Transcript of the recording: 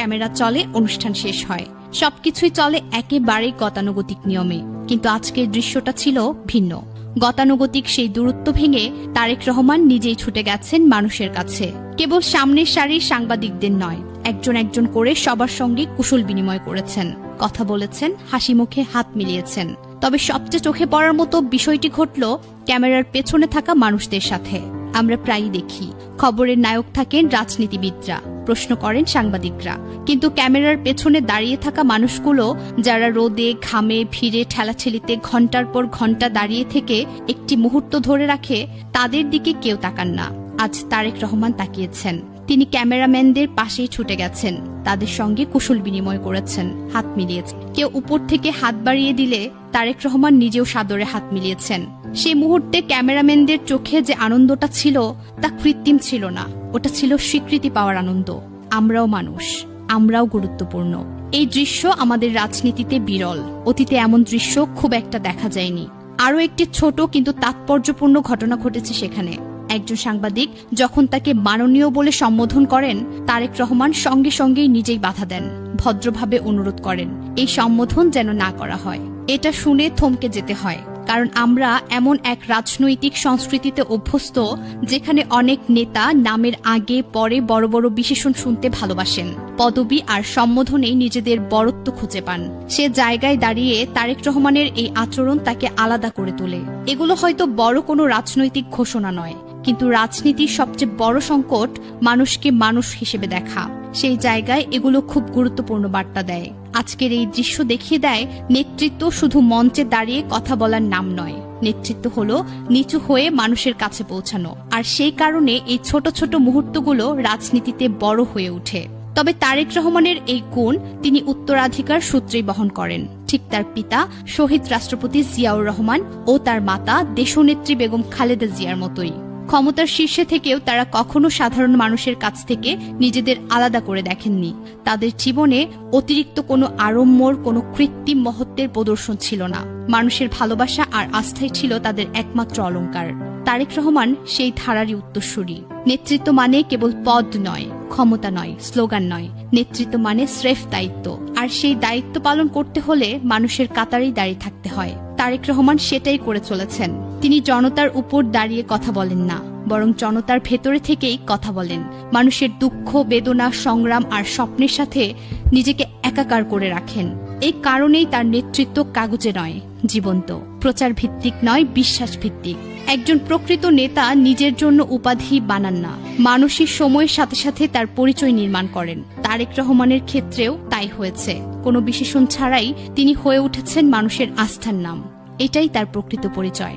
Camera চলে, অনুষ্ঠান শেষ হয়, সবকিছুই চলে একেবারে গতানুগতিক নিয়মে। কিন্তু আজকের দৃশ্যটা ছিল ভিন্ন। গতানুগতিক সেই দূরত্ব ভেঙে তারেক রহমান নিজেই ছুটে গেছেন মানুষের কাছে। কেবল সামনের সারির সাংবাদিকদের নয়, একজন একজন করে সবার সঙ্গে কুশল বিনিময় করেছেন, কথা বলেছেন, হাসি মুখে হাত মিলিয়েছেন। তবে সবচেয়ে চোখে পড়ার মতো বিষয়টি ঘটল ক্যামেরার পেছনে থাকা মানুষদের সাথে। আমরা প্রায়ই দেখি খবরের নায়ক থাকেন রাজনীতিবিদরা, প্রশ্ন করেন সাংবাদিকরা, কিন্তু ক্যামেরার পেছনে দাঁড়িয়ে থাকা মানুষগুলো, যারা রোদে ঘামে ভিড়ে ঠেলাঠেলিতে ঘন্টার পর ঘন্টা দাঁড়িয়ে থেকে একটি মুহূর্ত ধরে রাখে, তাদের দিকে কেউ তাকান না। আজ তারেক রহমান তাকিয়েছেন। তিনি ক্যামেরাম্যানদের পাশেই ছুটে গেছেন, তাদের সঙ্গে কুশল বিনিময় করেছেন, হাত মিলিয়েছেন। কেউ উপর থেকে হাত বাড়িয়ে দিলে তারেক রহমান নিজেও সাদরে হাত মিলিয়েছেন। সেই মুহূর্তে ক্যামেরাম্যানদের চোখে যে আনন্দটা ছিল তা কৃত্রিম ছিল না, ওটা ছিল স্বীকৃতি পাওয়ার আনন্দ। আমরাও মানুষ, আমরাও গুরুত্বপূর্ণ। এই দৃশ্য আমাদের রাজনীতিতে বিরল। অতীতে এমন দৃশ্য খুব একটা দেখা যায়নি। আরও একটি ছোট কিন্তু তাৎপর্যপূর্ণ ঘটনা ঘটেছে সেখানে। একজন সাংবাদিক যখন তাকে মাননীয় বলে সম্বোধন করেন, তারেক রহমান সঙ্গে সঙ্গেই নিজেই বাধা দেন, ভদ্রভাবে অনুরোধ করেন এই সম্বোধন যেন না করা হয়। এটা শুনে থমকে যেতে হয়, কারণ আমরা এমন এক রাজনৈতিক সংস্কৃতিতে অভ্যস্ত যেখানে অনেক নেতা নামের আগে পরে বড় বড় বিশেষণ শুনতে ভালোবাসেন, পদবি আর সম্বোধনেই নিজেদের বড়ত্ব খুঁজে পান। সে জায়গায় দাঁড়িয়ে তারেক রহমানের এই আচরণ তাকে আলাদা করে তোলে। এগুলো হয়তো বড় কোনো রাজনৈতিক ঘোষণা নয়, কিন্তু রাজনীতির সবচেয়ে বড় সংকট মানুষকে মানুষ হিসেবে দেখা। সেই জায়গায় এগুলো খুব গুরুত্বপূর্ণ বার্তা দেয়। আজকের এই দৃশ্য দেখিয়ে দেয়, নেতৃত্ব শুধু মঞ্চে দাঁড়িয়ে কথা বলার নাম নয়, নেতৃত্ব হলো নিচু হয়ে মানুষের কাছে পৌঁছানো। আর সেই কারণে এই ছোট ছোট মুহূর্তগুলো রাজনীতিতে বড় হয়ে ওঠে। তবে তারেক রহমানের এই গুণ তিনি উত্তরাধিকার সূত্রেই বহন করেন, ঠিক তার পিতা শহীদ রাষ্ট্রপতি জিয়াউর রহমান ও তার মাতা দেশনেত্রী বেগম খালেদা জিয়ার মতোই। ক্ষমতার শীর্ষে থেকেও তারা কখনো সাধারণ মানুষের কাছ থেকে নিজেদের আলাদা করে দেখেননি। তাদের জীবনে অতিরিক্ত কোনো আড়ম্বর, কোনো কৃত্রিম মহত্বের প্রদর্শন ছিল না। মানুষের ভালোবাসা আর আস্থাই ছিল তাদের একমাত্র অলংকার। তারেক রহমান সেই ধারারই উত্তরসূরি। নেতৃত্ব মানে কেবল পদ নয়, ক্ষমতা নয়, স্লোগান নয়। নেতৃত্ব মানে স্রেফ দায়িত্ব, আর সেই দায়িত্ব পালন করতে হলে মানুষের কাতারেই দাঁড়িয়ে থাকতে হয়। তারেক রহমান সেটাই করে চলেছেন। তিনি জনতার উপর দাঁড়িয়ে কথা বলেন না, বরং জনতার ভেতরে থেকেই কথা বলেন। মানুষের দুঃখ, বেদনা, সংগ্রাম আর স্বপ্নের সাথে নিজেকে একাকার করে রাখেন। এই কারণেই তার নেতৃত্ব কাগজে নয়, জীবন্ত, প্রচার ভিত্তিক নয়, বিশ্বাস ভিত্তিক। একজন প্রকৃত নেতা নিজের জন্য উপাধি বানান না, মানুষের সময়ের সাথে সাথে তার পরিচয় নির্মাণ করেন। তারেক রহমানের ক্ষেত্রেও তাই হয়েছে। কোনো বিশেষণ ছাড়াই তিনি হয়ে উঠেছেন মানুষের আস্থার নাম। এটাই তার প্রকৃত পরিচয়।